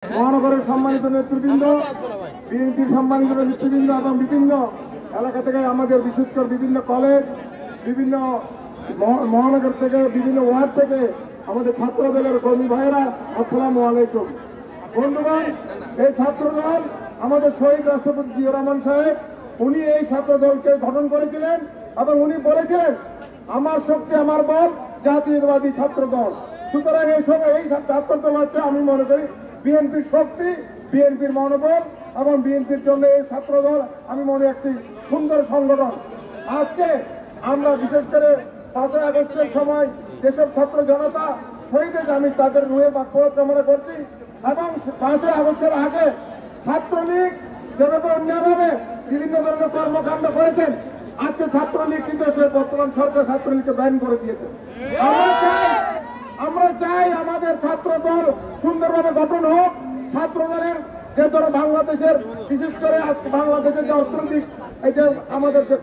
মহানগরের সম্মানিত নেতৃবৃন্দ, বিএনপির সম্মানিত নেতৃবৃন্দ এবং বিভিন্ন এলাকা থেকে আমাদের বিশেষ করে বিভিন্ন কলেজ, বিভিন্ন মহানগর থেকে বিভিন্ন ওয়ার্ড থেকে আমাদের ছাত্র দলের কর্মী ভাইয়েরা, আসসালামু আলাইকুম। বন্ধুগণ, এই ছাত্র দল আমাদের শহীদ রাষ্ট্রপতি জিয়াউর রহমান সাহেব উনি এই ছাত্র দলকে গঠন করেছিলেন এবং উনি বলেছিলেন আমার শক্তি আমার বল জাতীয়তাবাদী ছাত্র দল। সুতরাং এই সময় এই ছাত্র দল হচ্ছে আমি মনে করি বিএনপির শক্তি, বিএনপির মনোবল এবং বিএনপির জন্য এই ছাত্র দল আমি মনে একটি সুন্দর সংগঠন। আজকে আমরা বিশেষ করে 5ই আগস্টের সময় যেসব ছাত্র জনতা শহীদ হয়েছে আমি তাদের রুহে মাগফিরাত কামনা করছি এবং 5ই আগস্টের আগে ছাত্রলীগ যেভাবে অন্যভাবে বিভিন্ন ধরনের কর্মকাণ্ড করেছেন, আজকে ছাত্রলীগ কিন্তু বর্তমান সরকার ছাত্রলীগকে ব্যান করে দিয়েছে। আমরা চাই আমাদের ছাত্র দল সুন্দরভাবে গঠন হোক। ছাত্র দলের যে ধরো বাংলাদেশের বিশেষ করে আজকে বাংলাদেশের যে অর্থনৈতিক এই যে আমাদের যে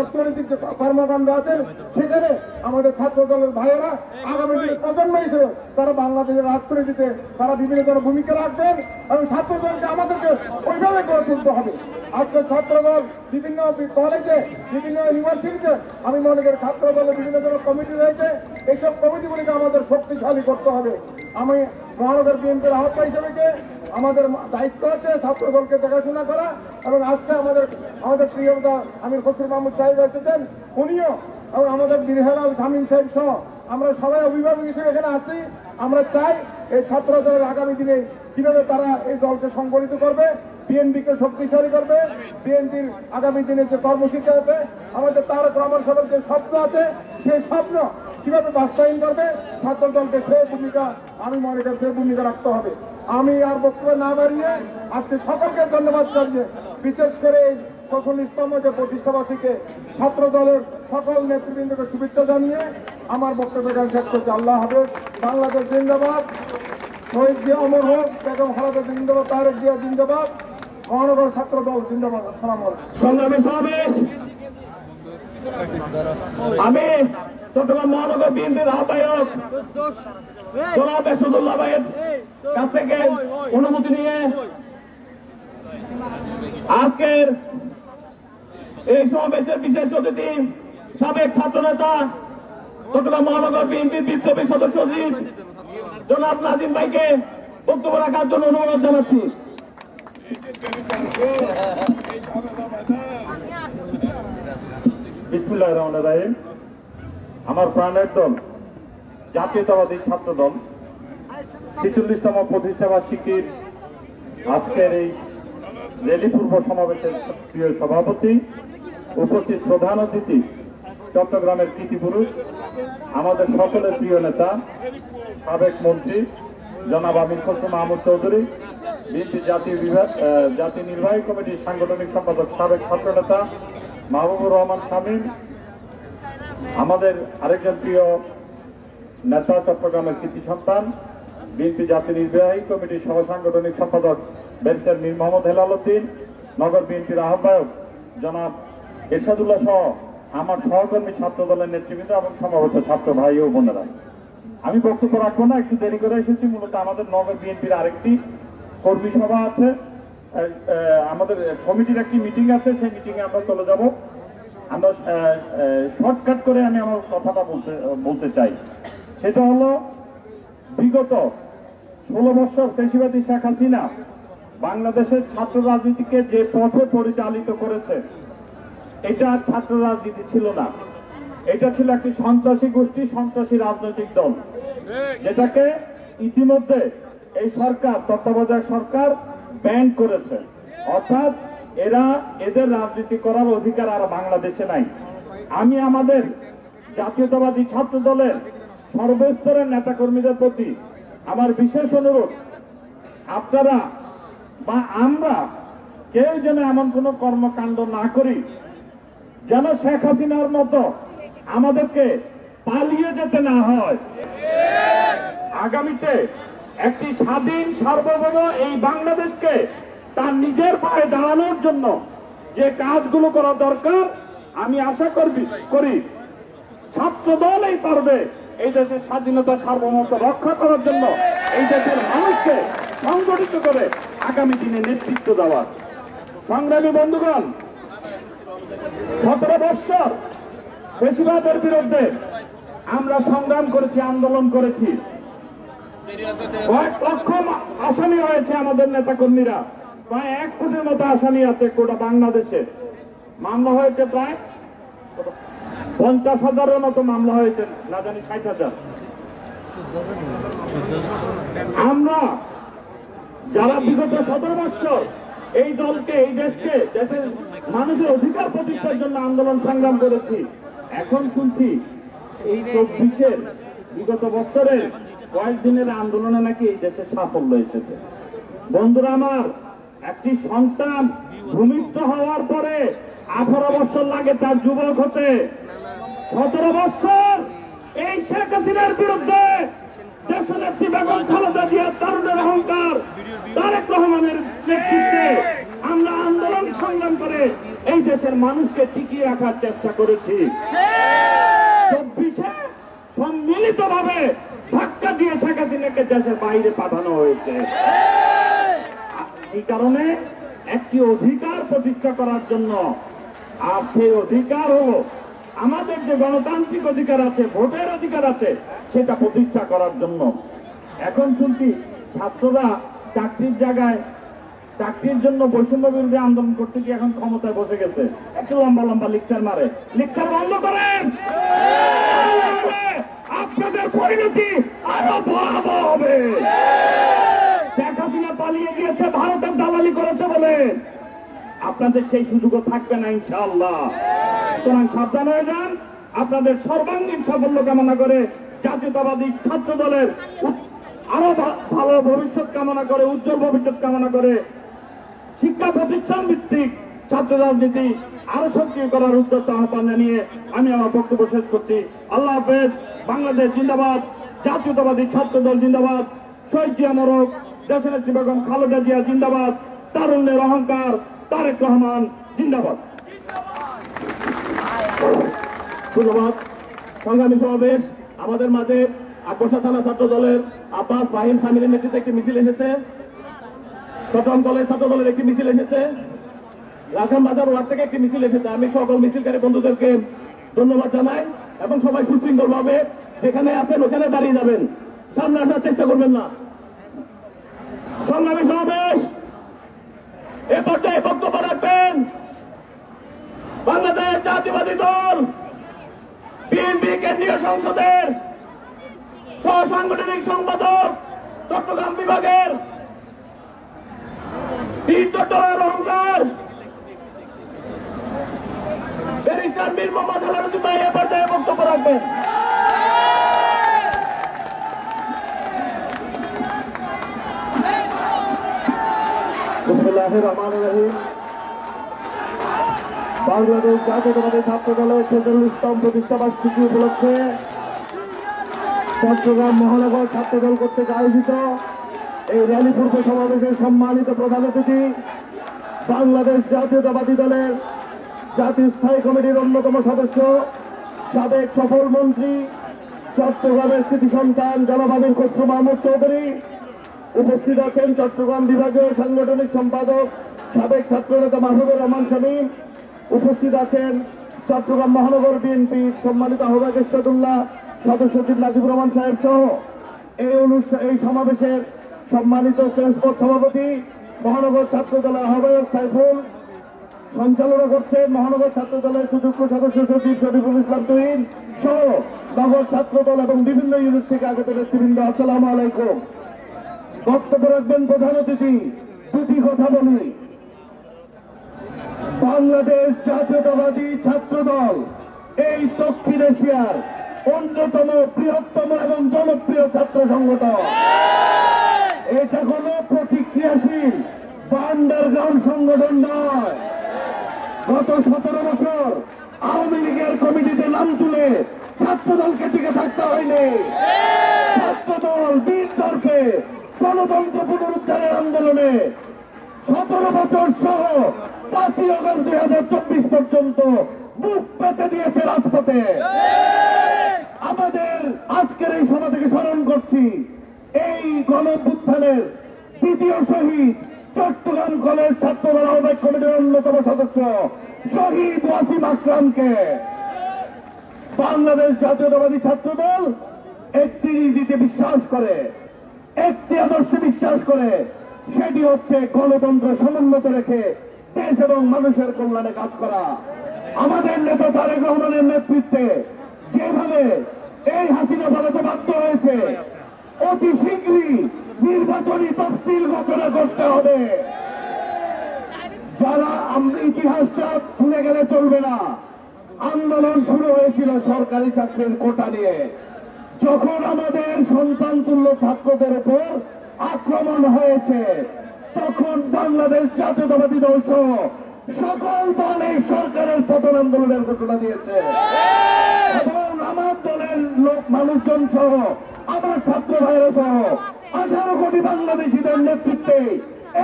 অর্থনৈতিক যে কর্মকাণ্ড আছে সেখানে আমাদের ছাত্র দলের ভাইয়েরা আগামী দিনের প্রজন্ম হিসেবে তারা বাংলাদেশের অর্থনীতিতে তারা বিভিন্ন ধরনের ভূমিকা রাখবেন এবং ছাত্র দলকে আমাদেরকে ওইভাবে গড়ে তুলতে হবে। আজকে ছাত্র দল বিভিন্ন কলেজে বিভিন্ন ইউনিভার্সিটিতে আমি মনে করি ছাত্র দলের বিভিন্ন ধরনের কমিটি রয়েছে, এইসব কমিটিগুলিকে আমাদের শক্তিশালী করতে হবে। আমি মহানগর বিএনপির আহ্বায়ক হিসেবে আমাদের দায়িত্ব আছে ছাত্র দলকে দেখাশোনা করা এবং আজকে আমাদের প্রিয় আমির খসরু মাহমুদ সাহেব এসেছেন, উনিও এবং আমাদের বিরহেলাল শামীম সাহেব সহ আমরা সবাই অভিভাবক হিসেবে এখানে আছি। আমরা চাই এই ছাত্র দলের আগামী দিনে কিভাবে তারা এই দলকে সংগঠিত করবে, বিএনপিকে শক্তিশালী করবে, বিএনপির আগামী দিনে যে কর্মসূচি আছে আমাদের তারেক রহমান সাহেবের যে স্বপ্ন আছে সেই স্বপ্ন কিভাবে বাস্তবায়ন করবে ছাত্র দলকে সেই ভূমিকা আমি মনে করি সেই ভূমিকা রাখতে হবে। আমি আর বক্তব্য না বাড়িয়ে আজকে সকলকে ধন্যবাদ জানিয়ে বিশেষ করে এই 46তম যে প্রতিষ্ঠাবার্ষিকীকে ছাত্র দলের সকল নেতৃবৃন্দকে শুভেচ্ছা জানিয়ে আমার বক্তব্য শেষ করছি। আল্লাহ হাফেজ। বাংলাদেশ জিন্দাবাদ, শহীদ জিয়া অমর হোক, বেগম খালেদা জিন্দাবাদ, তারেক জিয়া জিন্দাবাদ, মহানগর ছাত্র দল জিন্দাবাদ। আসসালামু আলাইকুম। সংগ্রামী সমাবেশ, আমি চট্টগ্রাম মহানগর বিএনপির আহ্বায়ক জনাব এরশাদুল্লাহ ভাইয়ের কাছ থেকে অনুমতি নিয়ে আজকের এই সমাবেশের বিশেষ অতিথি সাবেক ছাত্র নেতা চট্টগ্রাম মহানগর বিএনপির বিপ্লবী সদস্য সচিব জনাব নাজিম ভাইকে বক্তব্য রাখার জন্য অনুরোধ জানাচ্ছি। বিসমিল্লাহির রহমানির রহিম। আমার প্রাণের দল জাতীয়তাবাদী ছাত্র দল 46তম প্রতিষ্ঠাবার্ষিকীর আজকের এই র্যালি পূর্ব সমাবেশের প্রিয় সভাপতি, উপস্থিত প্রধান অতিথি, চট্টগ্রামের কৃতি পুরুষ, আমাদের সকলের প্রিয় নেতা সাবেক মন্ত্রী জনাব আমির খসরু মাহমুদ চৌধুরী, বিএনপি জাতীয় নির্বাহী কমিটির সাংগঠনিক সম্পাদক সাবেক ছাত্র নেতা মাহবুবুর রহমান শামীম, আমাদের আরেকজন প্রিয় নেতা চট্টগ্রামের কৃতি সন্তান বিএনপি জাতীয় নির্বাহী কমিটির সহ সাংগঠনিক সম্পাদক ব্যারিস্টার মীর মোহাম্মদ হেলাল উদ্দিন, নগর বিএনপির আহ্বায়ক জনাব এরশাদুল্লাহ সহ আমার সহকর্মী ছাত্র দলের নেতৃবৃন্দ এবং সমবেত ছাত্র ভাই ও বোনেরা, আমি বক্তব্য রাখবো না, একটু দেরি করে এসেছি। মূলত আমাদের নগর বিএনপির আরেকটি কর্মী সভা আছে, আমাদের কমিটির একটি মিটিং আছে, সেই মিটিংয়ে আমরা চলে যাব। আমরা শর্টকাট করে আমি আমার কথাটা বলতে চাই। সেটা হলো বিগত 16 বছর পেশিবাদী শেখ হাসিনা বাংলাদেশের ছাত্র রাজনীতিকে যে পথে পরিচালিত করেছে, এটা ছাত্র রাজনীতি ছিল না, এটা ছিল একটি সন্ত্রাসী গোষ্ঠী, সন্ত্রাসী রাজনৈতিক দল, যেটাকে ইতিমধ্যে এই সরকার, তত্ত্বাবধায়ক সরকার ব্যান করেছে। অর্থাৎ এদের রাজনীতি করার অধিকার আর বাংলাদেশে নাই। আমি আমাদের জাতীয়তাবাদী ছাত্র দলের সর্বস্তরের নেতাকর্মীদের প্রতি আমার বিশেষ অনুরোধ, আপনারা বা আমরা কেউ যেন এমন কোন কর্মকাণ্ড না করি যেন শেখ হাসিনার মতো আমাদেরকে পালিয়ে যেতে না হয়। আগামীতে একটি স্বাধীন সার্বভৌম এই বাংলাদেশকে তার নিজের পায়ে দাঁড়ানোর জন্য যে কাজগুলো করা দরকার, আমি আশা করি ছাত্র দলই পারবে এই দেশের স্বাধীনতা সার্বভৌমত্ব রক্ষা করার জন্য, এই দেশের মানুষকে সংগঠিত করে আগামী দিনে নেতৃত্ব দেওয়ার। সংগ্রামী বন্ধুগণ, 17 বৎসর বেশিরভাগের বিরুদ্ধে আমরা সংগ্রাম করেছি, আন্দোলন করেছি। কয়েক লক্ষ আসামি হয়েছে আমাদের নেতাকর্মীরা, প্রায় 1 কোটির মতো আসামি আছে গোটা বাংলাদেশে। মামলা হয়েছে প্রায় 50,000-এর মতো মামলা হয়েছে, না জানি 60,000। আমরা যারা বিগত 17 বৎসর এই দলকে, এই দেশকে, দেশের মানুষের অধিকার প্রতিষ্ঠার জন্য আন্দোলন সংগ্রাম করেছি, এখন শুনছি এই 24-এর বিগত বছরের কয়েকদিনের আন্দোলনে নাকি এই দেশে সাফল্য এসেছে। বন্ধুরা আমার, একটি সন্তান ভূমিষ্ঠ হওয়ার পরে 18 বছর লাগে তার যুবক হতে। 17 বছর এই শেখ হাসিনার বিরুদ্ধে দেশনেত্রী বেগম খালেদা জিয়ার তরুণের অহংকার তারেক রহমানের নেতৃত্বে আমরা আন্দোলন সংগ্রাম করে এই দেশের মানুষকে টিকিয়ে রাখার চেষ্টা করেছি। 24-এ সম্মিলিত ভাবে ধাক্কা দিয়ে শেখ হাসিনাকে দেশের বাইরে পাঠানো হয়েছে। এই কারণে একটি অধিকার প্রতিষ্ঠা করার জন্য, আর সেই অধিকার হল আমাদের যে গণতান্ত্রিক অধিকার আছে, ভোটের অধিকার আছে, সেটা প্রতিষ্ঠা করার জন্য। এখন শুনছি ছাত্ররা চাকরির জায়গায়, চাকরির জন্য বৈষম্য বিরোধী আন্দোলন করতে গিয়ে এখন ক্ষমতায় বসে গেছে, একটু লম্বা লম্বা লেকচার মারে। লেকচার বন্ধ করেন, আপনাদের পরিণতি আরো ভয়াবহ হবে। শেখ হাসিনা পালিয়ে গিয়েছে, ভারতের দালালি করেছে বলে আপনাদের সেই সুযোগও থাকবে না ইনশাআল্লাহ। সুতরাং সাবধান হয়ে যান। আপনাদের সর্বাঙ্গীন সাফল্য কামনা করে জাতীয়তাবাদী ছাত্র দলের আরো ভালো ভবিষ্যৎ কামনা করে, উজ্জ্বল ভবিষ্যৎ কামনা করে শিক্ষা প্রতিষ্ঠান ভিত্তিক ছাত্র রাজনীতি আরো সক্রিয় করার উদ্যোগ আহ্বান জানিয়ে আমি আমার বক্তব্য শেষ করছি। আল্লাহ হাফেজ। বাংলাদেশ জিন্দাবাদ, জাতীয়তাবাদী ছাত্র দল জিন্দাবাদ, শহীদ জিয়া মরক, দেশনেত্রী বেগম খালেদা জিয়া জিন্দাবাদ, তারুণ্যের অহংকার তারেক রহমান জিন্দাবাদ। ধন্যবাদ। সংগ্রামী সমাবেশ আমাদের মাঝে আকবর্ষা থানা ছাত্র দলের আব্বাস ফাহিম সামিরের নেতৃত্বে একটি মিছিল এসেছে, চট্টগ্রাম কলেজ ছাত্র দলের একটি মিছিল এসেছে, রাজধানী বাজার ওয়ার্ড থেকে একটি মিছিল এসেছে। আমি সকল মিছিলকারী বন্ধুদেরকে ধন্যবাদ জানাই এবং সবাই সুশৃঙ্খল ভাবে যেখানে আছেন ওখানে দাঁড়িয়ে যাবেন, সামনে আসার চেষ্টা করবেন না। সংগ্রামী সমাবেশ এ পর্যায়ে বক্তব্য রাখবেন বাংলাদেশ জাতীয়বাদী দল বিএনপি কেন্দ্রীয় সংসদের সহ সাংগঠনিক সম্পাদক চট্টগ্রাম বিভাগের বীর চট্টগ্রামের অহংকার ব্যারিস্টার মীর মোহাম্মদ হেলালুদ্দিন ভাই এ পর্যায়ে বক্তব্য রাখবেন। বিসমিল্লাহির রহমানির রহিম। বাংলাদেশ জাতীয়তাবাদী ছাত্র দলের 46তম প্রতিষ্ঠাবার্ষিকী উপলক্ষে চট্টগ্রাম মহানগর ছাত্র দল কর্তৃক আয়োজিত এই র্যালি পূর্ব সমাবেশের সম্মানিত প্রধান অতিথি বাংলাদেশ জাতীয়তাবাদী দলের জাতীয় স্থায়ী কমিটির অন্যতম সদস্য, সাবেক সফল মন্ত্রী, চট্টগ্রামের কৃতি সন্তান জনাব আমির খসরু মাহমুদ চৌধুরী, উপস্থিত আছেন চট্টগ্রাম বিভাগীয় সাংগঠনিক সম্পাদক সাবেক ছাত্রনেতা মাহবুবুর রহমান শামীম, উপস্থিত আছেন চট্টগ্রাম মহানগর বিএনপির সম্মানিত আহ্বায়ক এরশাদুল্লাহ, সদস্য সচিব নাজিবুর রহমান সাহেব সহ এই সমাবেশের সম্মানিত ট্রান্সপোর্ট সভাপতি, মহানগর ছাত্র দলের আহ্বায়ক সাইফুল, সঞ্চালনা করছেন মহানগর ছাত্র দলের সুযোগ্য সদস্য সচিব শরীফুল ইসলাম তুহিন সহ নগর ছাত্র দল এবং বিভিন্ন ইউনিট থেকে আগত নেতৃবৃন্দ, আসসালামু আলাইকুম। বক্তব্য রাখবেন প্রধান অতিথি। দুটি কথা বলি। বাংলাদেশ জাতীয়তাবাদী ছাত্র দল এই দক্ষিণ এশিয়ার অন্যতম বৃহত্তম এবং জনপ্রিয় ছাত্র সংগঠন। এটা কোন প্রতিক্রিয়াশীল বা আন্ডারগ্রাউন্ড সংগঠন নয়। গত 17 বছর আওয়ামী লীগের কমিটিতে নাম তুলে ছাত্র দলকে টিকে থাকতে হয়নি। ছাত্র দল বীর দলকে গণতন্ত্র পুনরুদ্ধারের আন্দোলনে 17 বছর সহ 5ই আগস্ট 2024 পর্যন্ত বুক পেতে দিয়েছে রাজপথে। আমাদের আজকের এই সভা থেকে স্মরণ করছি এই গণ অভ্যুত্থানের দ্বিতীয় শহীদ চট্টগ্রাম কলেজ ছাত্রদল আহ্বায়ক কমিটির অন্যতম সদস্য শহীদ ওয়াসিম আকরামকে বাংলাদেশ জাতীয়তাবাদী ছাত্রদল একটি নীতিতে বিশ্বাস করে, একটি আদর্শে বিশ্বাস করে, সেটি হচ্ছে গণতন্ত্র সমুন্নত রেখে দেশ এবং মানুষের কল্যাণে কাজ করা। আমাদের নেতা তারেক রহমানের নেতৃত্বে যেভাবে এই হাসিনা পালাতে বাধ্য হয়েছে, অতি শীঘ্রই নির্বাচনী তফসিল ঘোষণা করতে হবে। যারা ইতিহাসটা ভুলে গেলে চলবে না। আন্দোলন শুরু হয়েছিল সরকারি চাকরির কোটা নিয়ে, যখন আমাদের সন্তান তুল্য ছাত্রদের উপর আক্রমণ হয়েছে, তখন বাংলাদেশ জাতীয়তাবাদী দল সহ সকল দল এই সরকারের পতন আন্দোলনের ঘোষণা দিয়েছে এবং আমার দলের মানুষজন সহ আমার ছাত্র ভাইরা সহ 18 কোটি বাংলাদেশিদের নেতৃত্বে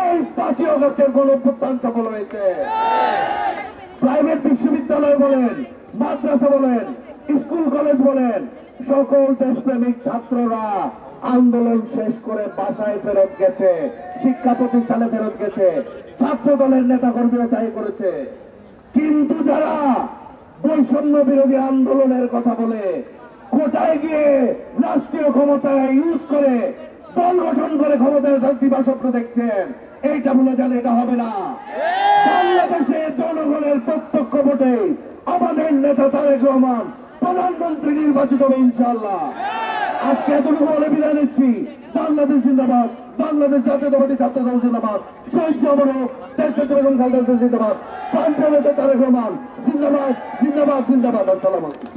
এই 5ই আগস্টের গণঅভ্যুত্থান সফল হয়েছে। প্রাইভেট বিশ্ববিদ্যালয় বলেন, মাদ্রাসা বলেন, স্কুল কলেজ বলেন, সকল দেশপ্রেমিক ছাত্ররা আন্দোলন শেষ করে বাসায় ফেরত গেছে, শিক্ষা প্রতিষ্ঠানে ফেরত গেছে, ছাত্র দলের নেতা কর্মীরা তাই করেছে। কিন্তু যারা বৈষম্য বিরোধী আন্দোলনের কথা বলে কোটায় গিয়ে রাষ্ট্রীয় ক্ষমতায় ইউজ করে দল গঠন করে ক্ষমতায় শান্তি বা স্বপ্ন দেখছেন, এইটা বলে যান, এটা হবে না। বাংলাদেশের জনগণের প্রত্যক্ষ ভোটে আমাদের নেতা তারেক রহমান প্রধানমন্ত্রী নির্বাচিত হবে ইনশাআল্লাহ। আজকে এতটুকু বলে বিদায় নিচ্ছি। বাংলাদেশ জিন্দাবাদ, বাংলাদেশ জাতীয়তাবাদী ছাত্র দল জিন্দাবাদ, শহীদ সামরো দেশনেত্রী বেগম খালেদা জিন্দাবাদ, প্রান্তীয় নেতা তারেক রহমান জিন্দাবাদ, জিন্দাবাদ, জিন্দাবাদ। আসসালামু আলাইকুম।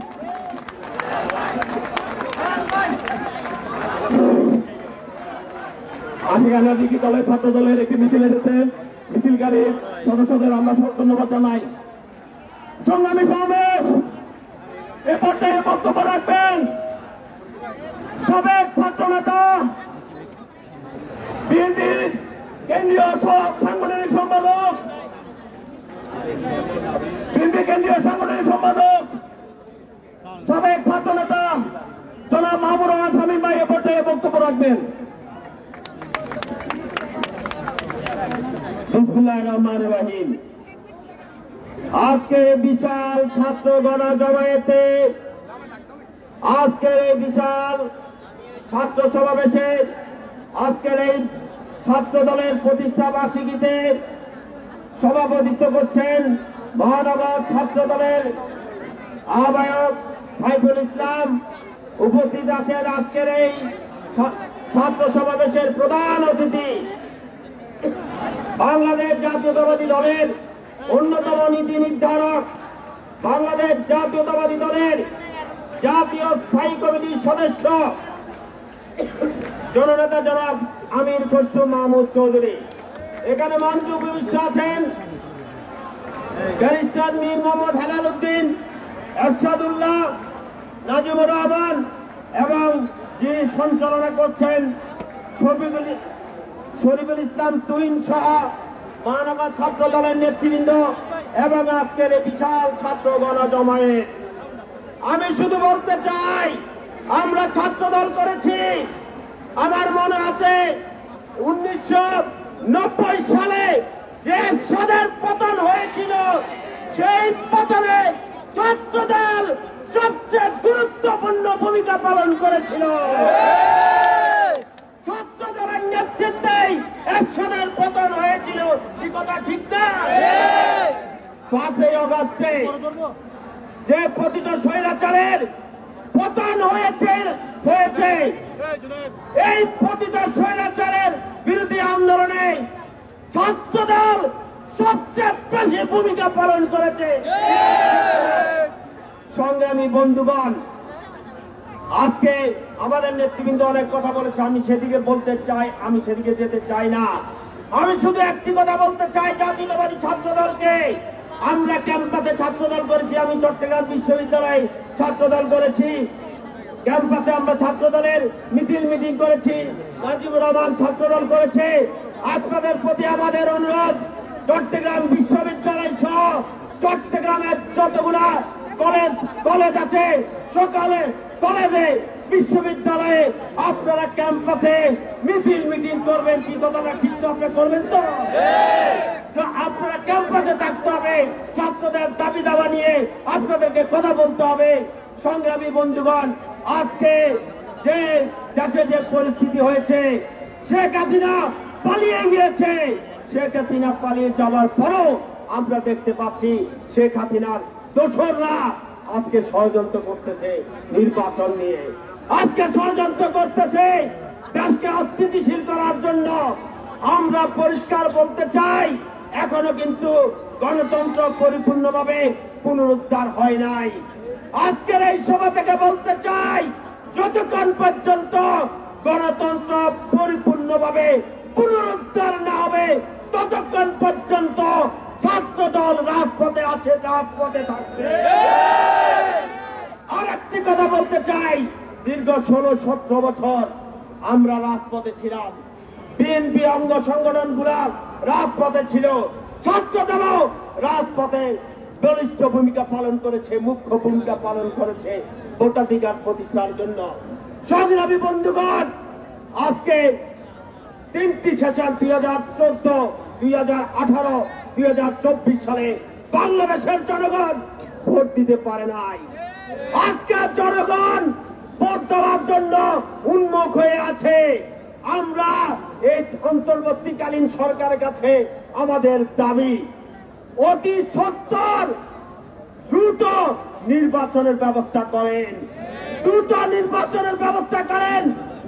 আশিকানা দিঘি দলের ছাত্র দলের একটি মিছিল এসেছে। মিছিলকারী সদস্যদের আমরা ধন্যবাদ জানাই। সংগ্রামী সমাবেশ এ পর্যায়ে বক্তব্য রাখবেন সাবেক ছাত্র নেতা, বিএনপির কেন্দ্রীয় সাংগঠনিক সম্পাদক, সাবেক ছাত্র নেতা জনাব মাহবুব রহমান শামীম ভাই এ পর্যায়ে বক্তব্য রাখবেন। বিসমিল্লাহির রহমানির রহিম। আজকের বিশাল ছাত্র গণজমায়েতে, আজকের এই বিশাল ছাত্র সমাবেশে, আজকের এই ছাত্র দলের প্রতিষ্ঠা বার্ষিকীতে সভাপতিত্ব করছেন মহানগর ছাত্র দলের আহ্বায়ক সাইফুল ইসলাম। উপস্থিত আছেন আজকের এই ছাত্র সমাবেশের প্রধান অতিথি বাংলাদেশ জাতীয়তাবাদী দলের অন্যতম নীতি নির্ধারক, বাংলাদেশ জাতীয়তাবাদী দলের জাতীয় স্থায়ী কমিটির সদস্য জননেতা জনাব আমির খসরু মাহমুদ চৌধুরী। এখানে মঞ্চে উপবিষ্ট আছেন ব্যারিস্টার মীর মোহাম্মদ হেলাল উদ্দিন, এরশাদুল্লাহ, নাজিমুর রহমান এবং যিনি সঞ্চালনা করছেন শরীফুল ইসলাম তুহিন সহ মহানগর ছাত্র দলের নেতৃবৃন্দ এবং আজকের এই বিশাল ছাত্র গণজমায়েত। আমি শুধু বলতে চাই, আমরা ছাত্র দল করেছি। আমার মনে আছে 1990 সালে যে এরশাদের পতন হয়েছিল, সেই পতনে ছাত্র দল সবচেয়ে গুরুত্বপূর্ণ ভূমিকা পালন করেছিল। ছাত্র দলের নেতৃত্বেই এরশাদের পতন হয়েছিল, কি কথা ঠিক না? 5ই আগস্টে যে পতিত স্বৈরাচারের পতন হয়েছে, এই পতিত স্বৈরাচারের বিরোধী আন্দোলনে ছাত্র দল সবচেয়ে বেশি ভূমিকা পালন করেছে। সংগ্রামী বন্ধুগণ, আজকে আমাদের নেতৃবৃন্দ অনেক কথা বলেছে, আমি সেদিকে বলতে চাই, আমি সেদিকে যেতে চাই না। আমি শুধু একটি কথা বলতে চাই, জাতীয়তাবাদী ছাত্র দলকে আমরা ক্যাম্পাসে ছাত্র দল করেছি। আমি চট্টগ্রাম বিশ্ববিদ্যালয়ে ছাত্র দল করেছি, ক্যাম্পাসে আমরা ছাত্র দলের মিটিং করেছি, নাজিবুর রহমান ছাত্র দল করেছে। আপনাদের প্রতি আমাদের অনুরোধ, চট্টগ্রাম বিশ্ববিদ্যালয় সহ চট্টগ্রামের যতগুলা কলেজ আছে, সকালে কলেজে বিশ্ববিদ্যালয়ে আপনারা ক্যাম্পাসে মিছিল মিটিং করবেন, কি কথাটা ঠিক তো আপনি করবেন তো? আপনারা ক্যাম্পাসে থাকতে হবে, ছাত্রদের দাবি দাওয়া নিয়ে আপনাদেরকে কথা বলতে হবে। সংগ্রামী বন্ধুগণ, আজকে যে দেশে যে পরিস্থিতি হয়েছে, শেখ হাসিনা পালিয়ে গিয়েছে। শেখ হাসিনা পালিয়ে যাওয়ার পরও আমরা দেখতে পাচ্ছি শেখ হাসিনার দোসররা আজকে ষড়যন্ত্র করতেছে নির্বাচন নিয়ে, আজকে ষড়যন্ত্র করতেছে দেশকে অস্থিতিশীল করার জন্য। আমরা পরিষ্কার বলতে চাই, এখনো কিন্তু গণতন্ত্র পরিপূর্ণভাবে পুনরুদ্ধার হয় নাই। আজকের এই সভা থেকে বলতে চাই, যতক্ষণ পর্যন্ত গণতন্ত্র পরিপূর্ণভাবে পুনরুদ্ধার না হবে, ততক্ষণ পর্যন্ত ছাত্র দল রাজপথে আছে, রাজপথে থাকবে। আর একটি কথা বলতে চাই, দীর্ঘ 16-17 বছর আমরা রাজপথে ছিলাম, বিএনপি অঙ্গ সংগঠন গুলা রাজপথে ছিল, ছাত্র দলও রাজপথে বলিষ্ঠ ভূমিকা পালন করেছে, মুখ্য ভূমিকা পালন করেছে ভোটাধিকার প্রতিষ্ঠার জন্য। সংগ্রামী বন্ধুগণ, আজকে 3টি সেশন 2014, 2018, 2024 সালে বাংলাদেশের জনগণ ভোট দিতে পারে নাই। আজকে জনগণ ভোট দেওয়ার জন্য উন্মুখ হয়ে আছে। আমরা এই অন্তর্বর্তীকালীন সরকারের কাছে আমাদের দাবি, অতি সত্বর দ্রুত নির্বাচনের ব্যবস্থা করেন, দ্রুত নির্বাচনের ব্যবস্থা করেন,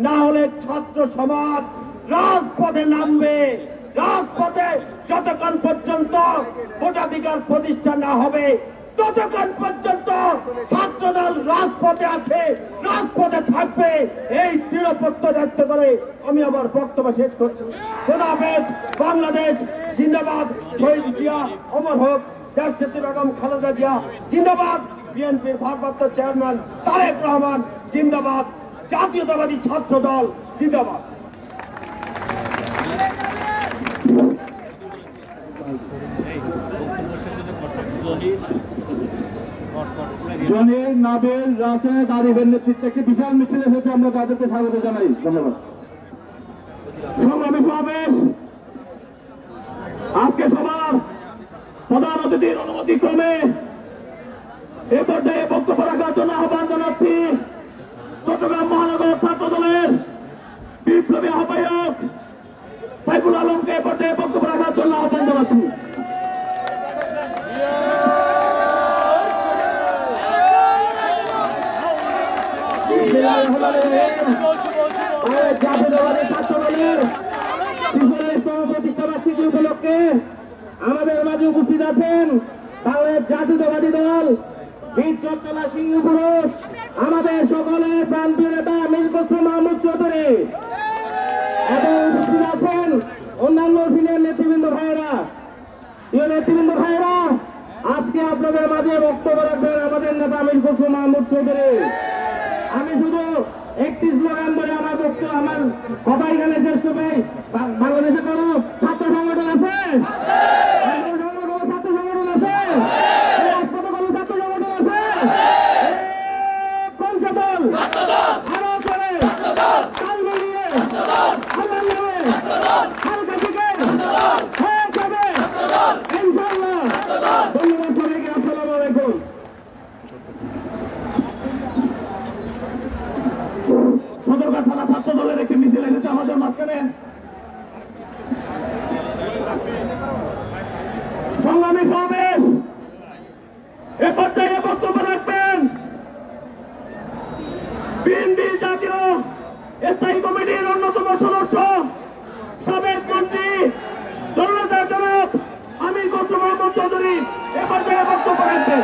না হলে ছাত্র সমাজ রাজপথে নামবে। রাজপথে যতক্ষণ পর্যন্ত ভোটাধিকার প্রতিষ্ঠা না হবে, ততক্ষণ পর্যন্ত ছাত্রদল রাজপথে আছে, রাজপথে থাকবে। এই দৃঢ় প্রত্যয় ব্যক্ত করে আমি আমার বক্তব্য শেষ করছি। খোদা হাফেজ। বাংলাদেশ জিন্দাবাদ। শহীদ জিয়া অমর হোক। দেশনেত্রী বেগম খালেদা জিয়া জিন্দাবাদ। বিএনপির ভারপ্রাপ্ত চেয়ারম্যান তারেক রহমান জিন্দাবাদ। জাতীয়তাবাদী ছাত্র দল জিন্দাবাদ। জনির নাবিল রাশেদ আরিফের নেতৃত্বে একটি বিশাল মিছিল এসেছে, আমরা তাদেরকে স্বাগত জানাই। ধন্যবাদ। সংগ্রামী সমাবেশ আজকে সবার প্রধান অতিথির অনুমতি ক্রমে এ পর্যায়ে বক্তব্য রাখার জন্য আহ্বান জানাচ্ছি চট্টগ্রাম মহানগর ছাত্র দলের বিপ্লবী আহ্বায়ক সাইফুল আলমকে এ পর্যায়ে বক্তব্য রাখার জন্য আহ্বান জানাচ্ছি। জাতীয়তাবাদী ছাত্র দলের ৪৬তম প্রতিষ্ঠাবার্ষিকী উপলক্ষে আমাদের মাঝে উপস্থিত আছেন বাংলাদেশ জাতীয়তাবাদী দল বীর চট্টলা সিংহ পুরুষ, আমাদের সকলের প্রান্তীয় নেতা মীর খসরু মাহমুদ চৌধুরী, এবং উপস্থিত আছেন অন্যান্য সিনিয়র নেতৃবৃন্দ ভাইয়েরা। প্রিয় নেতৃবৃন্দ ভাইয়েরা, আজকে আপনাদের মাঝে বক্তব্য রাখবেন আমাদের নেতা মীর খসরু মাহমুদ চৌধুরী। আমি শুধু একটি স্লোগান বলে আমার বক্তব্য, আমার কথা এখানে শেষ করবে। বাংলাদেশে কোনো ছাত্র সংগঠন আছে? ছাত্র সংগঠন আছে? রাজপথে কোনো ছাত্র সংগঠন আছে? কোন দল? আরো করে তাল মিলিয়ে আমার নামে হালকা থেকে হয়ে যাবে ইনশাআল্লাহ। ধন্যবাদ সবাইকে। আসসালামু আলাইকুম। সদরঘাট থানা ছাত্র দলের একটি মিছিল এসেছে আমাদের মাঝখানে। সংগ্রামী সমাবেশ এ পর্যায়ে বক্তব্য রাখবেন বিএনপি জাতীয় স্থায়ী কমিটির অন্যতম সদস্য সাবেক মন্ত্রী জননেতা জনাব আমির খসরু মাহমুদ চৌধুরী এ পর্যায়ে বক্তব্য রাখবেন।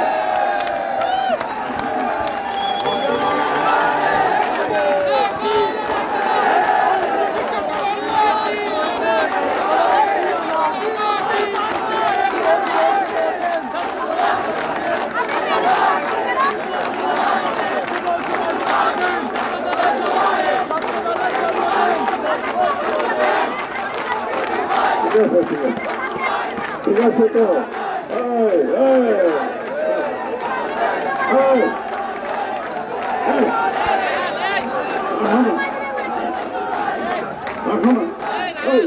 ঠিক আছে তো, রাখো না, এই,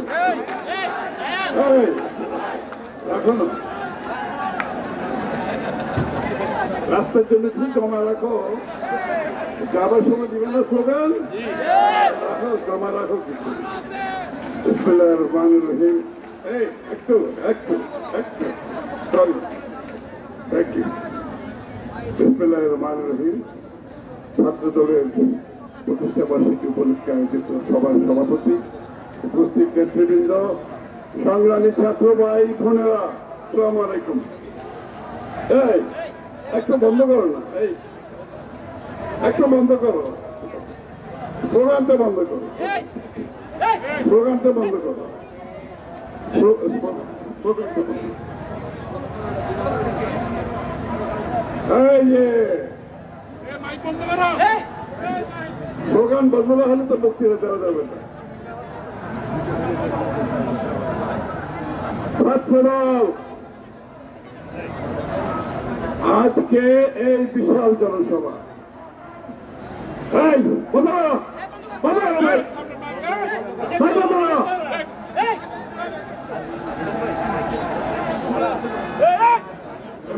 রাখো না, রাস্তার জন্য কি জমা রাখো, যাবার সময় দিবে না স্লোগান, রাখো জমা রাখো কিছু। বিসমিল্লাহির রহমানির রহিম। এই একটু একটু একটু সরি, থ্যাংক ইউ। বিসমিল্লাহির রহমানির রহিম। ছাত্র দলের প্রতিষ্ঠা বার্ষিকী উপলক্ষে আয়োজিত সভার সভাপতি, উপস্থিত নেতৃবৃন্দ, সংগ্রামী ছাত্র ভাই বোনেরা, আসসালামু আলাইকুম। এই একটু বন্ধ করো না, এই একটু বন্ধ করো, স্লোগানটা বন্ধ করো, স্লোগানটা বন্ধ করো, স্লোগানটা বন্ধ। এই যে স্লোগান বদলা হলে তো বক্তৃতা দেওয়া যাবে না। ছাত্রদল আজকে এই বিশাল জনসভা, এই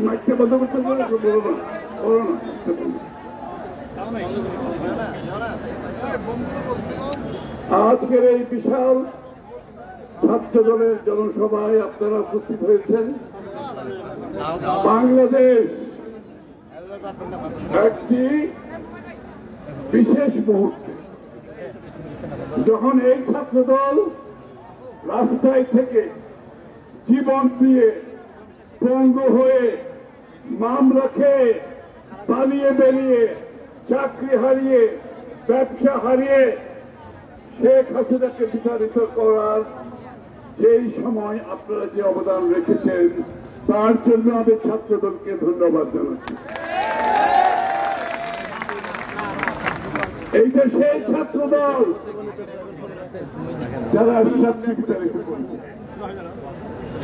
মাইকটা বন্ধ করতে বলো না, বলো না। আজকের এই বিশাল ছাত্র দলের জনসভায় আপনারা উপস্থিত হয়েছেন। বাংলাদেশ একটি বিশেষ মুহূর্তে, যখন এই ছাত্র দল রাস্তায় থেকে জীবন দিয়ে পঙ্গু হয়ে মামলা খেয়ে পালিয়ে বেরিয়ে চাকরি হারিয়ে ব্যবসা হারিয়ে শেখ হাসিনাকে বিতাড়িত করার যেই সময় আপনারা যে অবদান রেখেছেন, তার জন্য আমি ছাত্রদলকে ধন্যবাদ জানাচ্ছি। এইটা সেই ছাত্রদল যারা সামনে বিতাড়িত করেছে,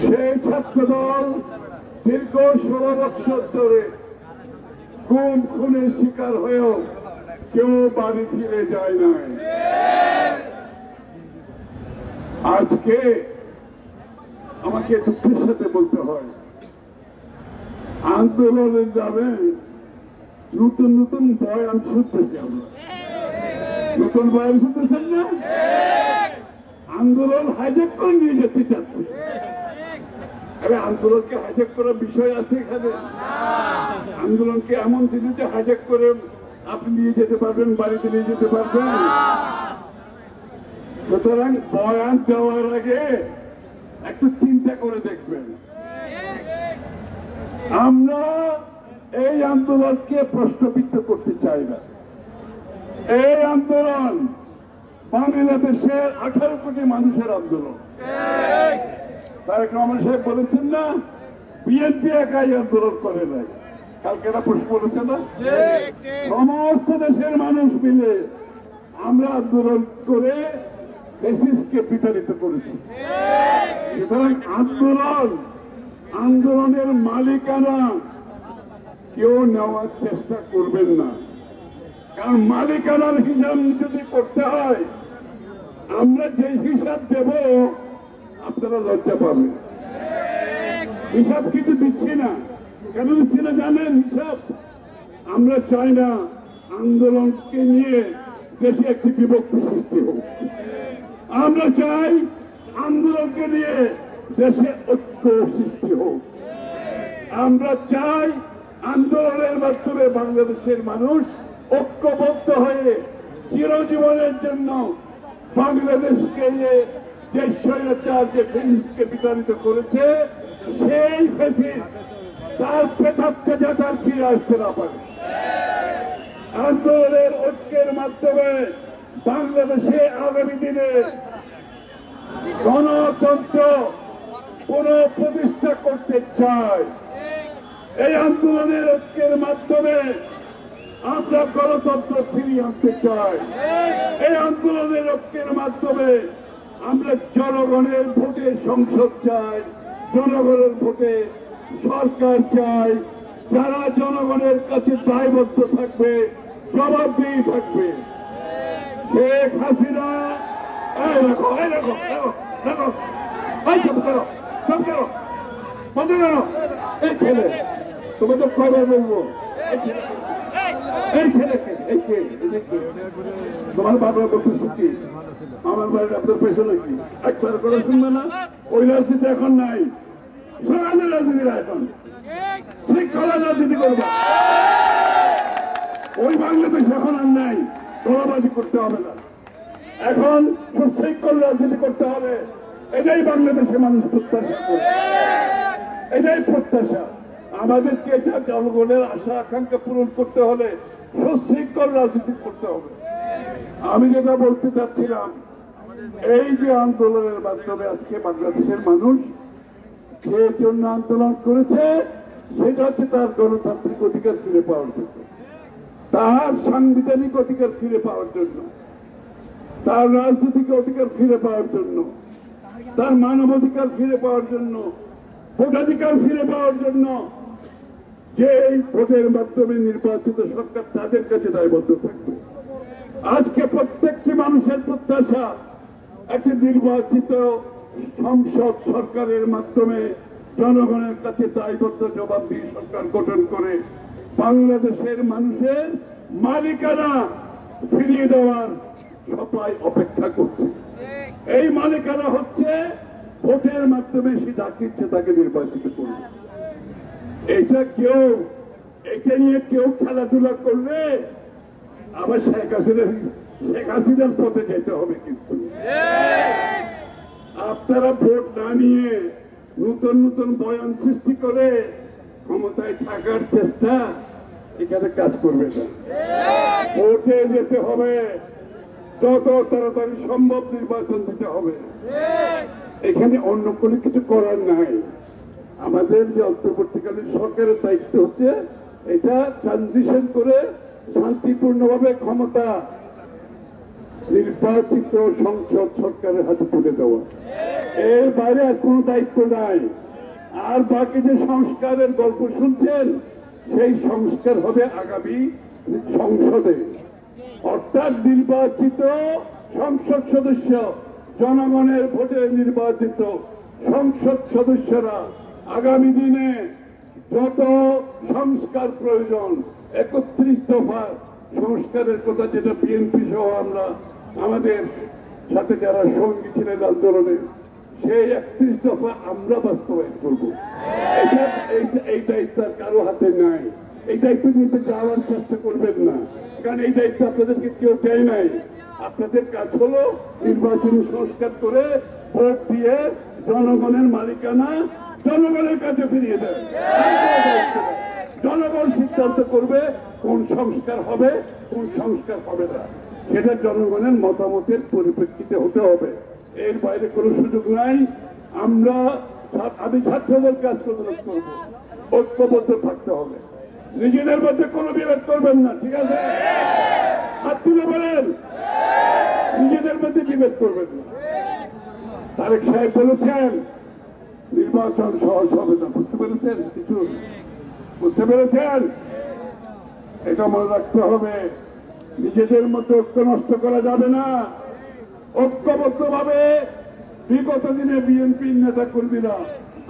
সেই ছাত্রদল দীর্ঘ 16 বছর ধরে গুম খুনের শিকার হয়েও কেউ বাড়ি ফিরে যায় নাই। আজকে আমাকে দুঃখের সাথে বলতে হয়, আন্দোলনের নামে নতুন নতুন বয়ান শুনতেছি আমরা। নতুন বয়ান শুনতেছেন না? আন্দোলন হাইজ্যাক করে নিয়ে যেতে চাচ্ছে। আরে আন্দোলনকে হাইজ্যাক করার বিষয় আছে এখানে? আন্দোলনকে এমন জিনিসে হাইজ্যাক করে আপনি নিয়ে যেতে পারবেন, বাড়িতে নিয়ে যেতে পারবেন? সুতরাং বয়ান দেওয়ার আগে একটু চিন্তা করে দেখবেন। আমরা এই আন্দোলনকে প্রশ্নবিদ্ধ করতে চাই না। এই আন্দোলন বাংলাদেশের 18 কোটি মানুষের আন্দোলন। তারেক রহমান সাহেব বলেছেন না, বিএনপি একাই আন্দোলন করে নাই, কালকে না প্রশ্ন বলেছে না, সমস্ত দেশের মানুষ মিলে আমরা আন্দোলন করে ফ্যাসিস্টকে বিতাড়িত করেছি। সুতরাং আন্দোলনের মালিকানা কেউ নেওয়ার চেষ্টা করবেন না, কারণ মালিকানার হিসাব যদি করতে হয়, আমরা যে হিসাব দেব আপনারা লজ্জা পাবেন। হিসাব কিন্তু দিচ্ছি না, কেন দিচ্ছি না জানেন? হিসাব আমরা চাই না আন্দোলনকে নিয়ে দেশে একটি বিভক্তি সৃষ্টি হোক। আমরা চাই আন্দোলনকে নিয়ে দেশে ঐক্য সৃষ্টি হোক। আমরা চাই আন্দোলনের মাধ্যমে বাংলাদেশের মানুষ ঐক্যবদ্ধ হয়ে চিরজীবনের জন্য বাংলাদেশকে যে স্বৈরাচার, যে ফ্যাসিস্টকে বিতাড়িত করেছে, সেই ফ্যাসিস্ট তার প্রেতাত্মা যাতে আর ফিরে আসতে না পারে। আন্দোলনের ঐক্যের মাধ্যমে বাংলাদেশে আগামী দিনে গণতন্ত্র পুনঃপ্রতিষ্ঠা করতে চাই। এই আন্দোলনের ঐক্যের মাধ্যমে আমরা গণতন্ত্র ফিরিয়ে আনতে চাই। এই আন্দোলনের ঐক্যের মাধ্যমে আমরা জনগণের ভোটে সংসদ চাই, জনগণের ভোটে সরকার চাই, যারা জনগণের কাছে দায়বদ্ধ থাকবে, জবাবদিহি থাকবে। শেখ হাসিনা এই দেখো এই দেখো দেখো দেখো এই সব করো বন্ধ করো এই ছেলে তোমাদের খবর বলবো এই ছেলেকে এই কে তোমার বাবার বলতেছে কি আমার বাড়ির আপনার পেছনে কি একবার করে শুনবে না ওই রাজনীতি এখন নাই সমাজের রাজনীতিরা এখন শৃঙ্খলার রাজনীতি করবে ওই বাংলাদেশ এখন আর নাই দলাবাজি করতে হবে না এখন সুশৃঙ্খল রাজনীতি করতে হবে এটাই বাংলাদেশে মানুষ প্রত্যাশা করে এটাই প্রত্যাশা আমাদেরকে এটা জনগণের আশা আকাঙ্ক্ষা পূরণ করতে হলে সুশৃঙ্খল রাজনীতি করতে হবে আমি যেটা বলতে চাচ্ছিলাম এই যে আন্দোলনের মাধ্যমে আজকে বাংলাদেশের মানুষ যে জন্য আন্দোলন করেছে সেটা হচ্ছে তার গণতান্ত্রিক অধিকার ফিরে পাওয়ার জন্য তার সাংবিধানিক অধিকার ফিরে পাওয়ার জন্য তার রাজনৈতিক অধিকার ফিরে পাওয়ার জন্য তার মানবাধিকার ফিরে পাওয়ার জন্য ভোটাধিকার ফিরে পাওয়ার জন্য যে এই ভোটের মাধ্যমে নির্বাচিত সরকার তাদের কাছে দায়বদ্ধ থাকবে আজকে প্রত্যেকটি মানুষের প্রত্যাশা একটি নির্বাচিত সংসদ সরকারের মাধ্যমে জনগণের কাছে দায়বদ্ধ জবাবদিহি সরকার গঠন করে বাংলাদেশের মানুষের মালিকানা ফিরিয়ে দেওয়ার সবাই অপেক্ষা করছে এই মালিকানা হচ্ছে ভোটের মাধ্যমে সে যাকে ইচ্ছে তাকে নির্বাচিত করবে এটা নিয়ে কেউ খেলাধুলা করলে আবার শেখ হাসিনার পথে যেতে হবে কিন্তু আপনারা ভোট না নিয়ে নতুন নতুন বয়ান সৃষ্টি করে ক্ষমতায় থাকার চেষ্টা এখানে কাজ করবে না ভোটে যেতে হবে যত তাড়াতাড়ি সম্ভব নির্বাচন দিতে হবে এখানে অন্য কোনো কিছু করার নাই আমাদের যে অন্তর্বর্তীকালীন সরকারের দায়িত্ব হচ্ছে এটা ট্রানজিশন করে শান্তিপূর্ণভাবে ক্ষমতা নির্বাচিত সংসদ সরকারের হাতে তুলে দেওয়া এর বাইরে আর কোনো দায়িত্ব নাই আর বাকি যে সংস্কারের গল্প শুনছেন সেই সংস্কার হবে আগামী সংসদে অর্থাৎ নির্বাচিত সংসদ সদস্য জনগণের ভোটে নির্বাচিত সংসদ সদস্যরা আগামী দিনে যত সংস্কার প্রয়োজন 31 দফা সংস্কারের কথা যেটা বিএনপি সহ আমরা আমাদের সাথে যারা সঙ্গী ছিলেন আন্দোলনে সেই 31 দফা আমরা বাস্তবায়ন করব এই দায়িত্ব কারো হাতে নাই এই দায়িত্ব নিতে যাওয়ার চেষ্টা করবেন না কারণ এই দায়িত্ব আপনাদেরকে কেউ দেয় নাই আপনাদের কাজ হলো নির্বাচনী সংস্কার করে ভোট দিয়ে জনগণের মালিকানা জনগণের কাছে ফিরিয়ে দেয় জনগণ সিদ্ধান্ত করবে কোন সংস্কার হবে কোন সংস্কার হবে না সেটা জনগণের মতামতের পরিপ্রেক্ষিতে হতে হবে এর বাইরে কোনো সুযোগ নাই আমি ছাত্রদের কাজ করবো ঐক্যবদ্ধ থাকতে হবে নিজেদের মধ্যে কোনো বিরোধ করবেন না ঠিক আছে হাত তুলে বলেন নিজেদের মধ্যে বিভেদ করবেন না তারেক সাহেব বলেছেন নির্বাচন সহজ হবে না বুঝতে পেরেছেন কিছু বুঝতে পেরেছেন এটা মনে রাখতে হবে নিজেদের মধ্যে ঐক্য নষ্ট করা যাবে না ঐক্যবদ্ধ ভাবে বিগত দিনে বিএনপির নেতা কর্মীরা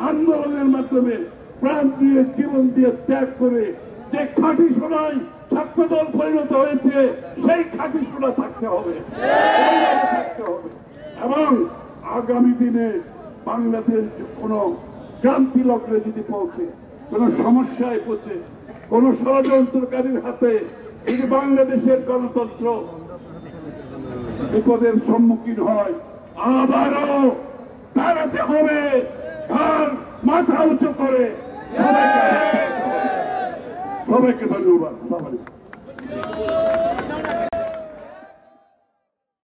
আন্দোলনের মাধ্যমে প্রাণ দিয়ে জীবন দিয়ে ত্যাগ করে যে খাঁটি সোনায় ছাত্রদল পরিণত হয়েছে সেই খাঁটি সোনা থাকতে হবে এবং আগামী দিনে বাংলাদেশ কোন ক্রান্তি লগ্নে যদি পৌঁছে কোন সমস্যায় পৌঁছে কোন ষড়যন্ত্রকারীর হাতে যদি বাংলাদেশের গণতন্ত্র বিপদের সম্মুখীন হয় আবারও দাঁড়াতে হবে আর মাথা উঁচু করে